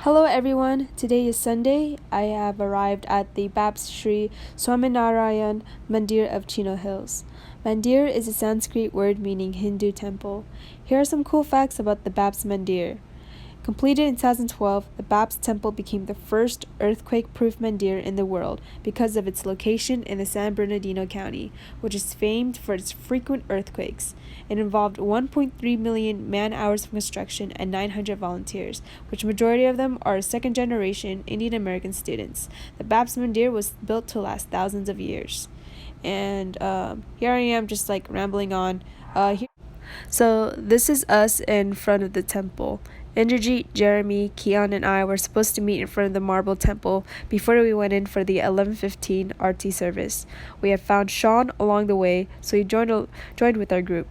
Hello everyone, today is Sunday. I have arrived at the Babs Sri Swaminarayan Mandir of Chino Hills. Mandir is a Sanskrit word meaning Hindu temple. Here are some cool facts about the Babs Mandir. Completed in 2012, the Babs Temple became the first earthquake-proof mandir in the world because of its location in the San Bernardino County, which is famed for its frequent earthquakes. It involved 1.3 million man-hours of construction and 900 volunteers, which majority of them are second-generation Indian American students. The Babs Mandir was built to last thousands of years. And here I am just rambling on. So this is us in front of the temple. Indrajit, Jeremy, Keon, and I were supposed to meet in front of the marble temple before we went in for the 11:15 RT service. We had found Sean along the way, so he joined with our group.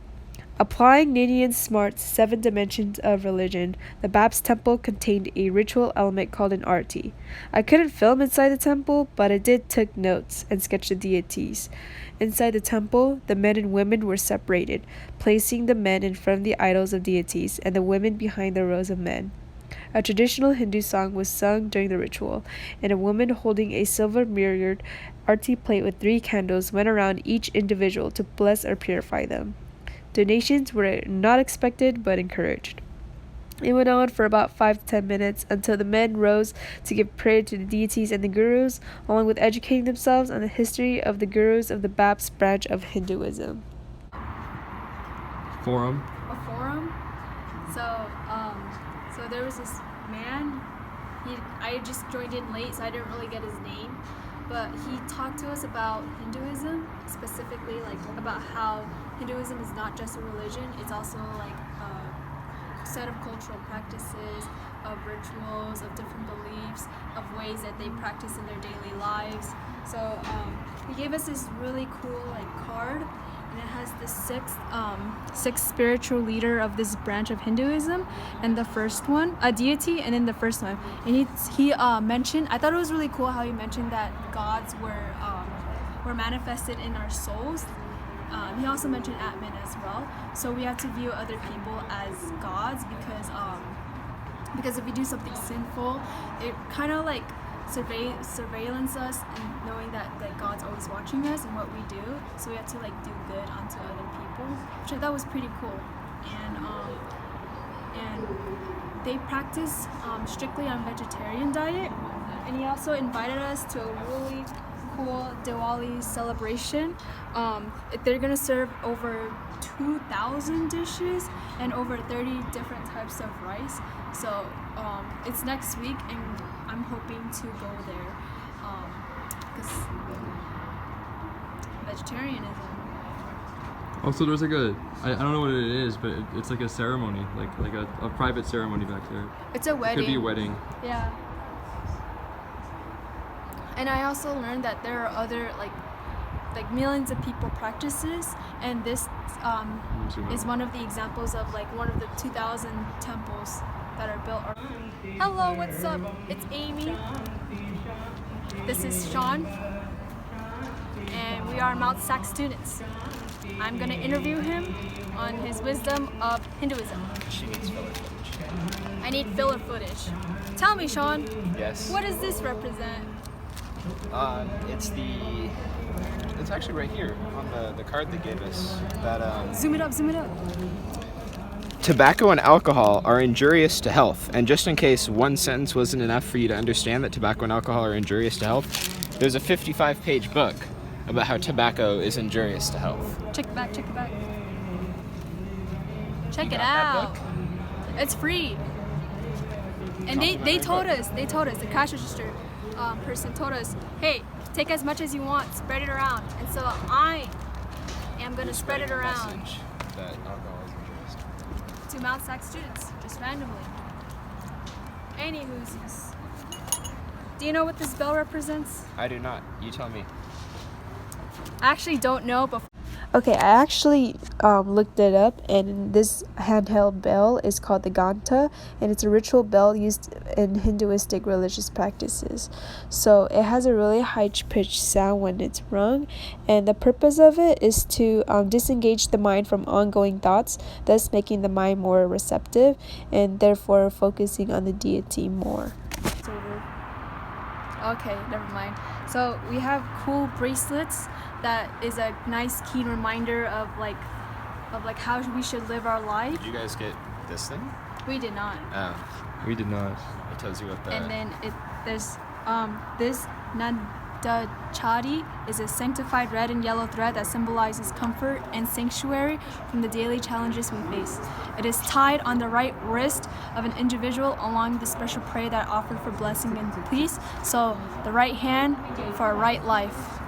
Applying Ninian Smart's 7 dimensions of religion, the Babs temple contained a ritual element called an arti. I couldn't film inside the temple, but I did take notes and sketch the deities. Inside the temple, the men and women were separated, placing the men in front of the idols of deities and the women behind the rows of men. A traditional Hindu song was sung during the ritual, and a woman holding a silver mirrored arti plate with 3 candles went around each individual to bless or purify them. Donations were not expected but encouraged. It went on for about 5 to 10 minutes until the men rose to give prayer to the deities and the gurus, along with educating themselves on the history of the gurus of the Babs branch of Hinduism. Forum. A forum. So there was this man. I just joined in late, so I didn't really get his name. But he talked to us about Hinduism, specifically about how Hinduism is not just a religion; it's also a set of cultural practices, of rituals, of different beliefs, of ways that they practice in their daily lives. So he gave us this really cool card, and it has the sixth spiritual leader of this branch of Hinduism, and the first one, a deity, and then the first one. And he mentioned, I thought it was really cool how he mentioned that gods were manifested in our souls. He also mentioned Atman as well. So we have to view other people as gods because if we do something sinful, it kind of surveillance us and knowing that God's always watching us and what we do. So we have to do good unto other people, which I thought was pretty cool. And they practice strictly on vegetarian diet. And he also invited us to a really cool Diwali celebration. They're gonna serve over 2,000 dishes and over 30 different types of rice. So it's next week, and I'm hoping to go there because vegetarianism. Also, there's I don't know what it is, but it's like a ceremony, like a private ceremony back there. It's a wedding. It could be a wedding. Yeah. And I also learned that there are other millions of people practices, and this is one of the examples of one of the 2,000 temples that are built. Hello, what's up? It's Amy. This is Sean, and we are Mount Sac students. I'm gonna interview him on his wisdom of Hinduism. She needs filler footage. I need filler footage. Tell me, Sean. Yes. What does this represent? It's actually right here on the card they gave us. That Zoom it up. tobacco and alcohol are injurious to health. And just in case one sentence wasn't enough for you to understand that tobacco and alcohol are injurious to health, there's a 55-page book about how tobacco is injurious to health. Check it back. Check You it got that out. book? It's free. And they told us, the cash register person told us, hey, take as much as you want, spread it around. And so I am going to spread it around Message that alcohol is injurious to Mount Sac students, just randomly. Anywho's. Do you know what this bell represents? I do not. You tell me. I actually don't know, but Okay, I actually looked it up, and this handheld bell is called the Ghanta, and it's a ritual bell used in Hinduistic religious practices. So it has a really high-pitched sound when it's rung, and the purpose of it is to disengage the mind from ongoing thoughts, thus making the mind more receptive, and therefore focusing on the deity more. Okay, never mind. So we have cool bracelets that is a nice keen reminder of like how we should live our life. Did you guys get this thing? We did not. Oh, We did not. it tells you what the. And then there's this Nadachadi is a sanctified red and yellow thread that symbolizes comfort and sanctuary from the daily challenges we face. It is tied on the right wrist of an individual along the special prayer that offered for blessing and peace. So the right hand for a right life.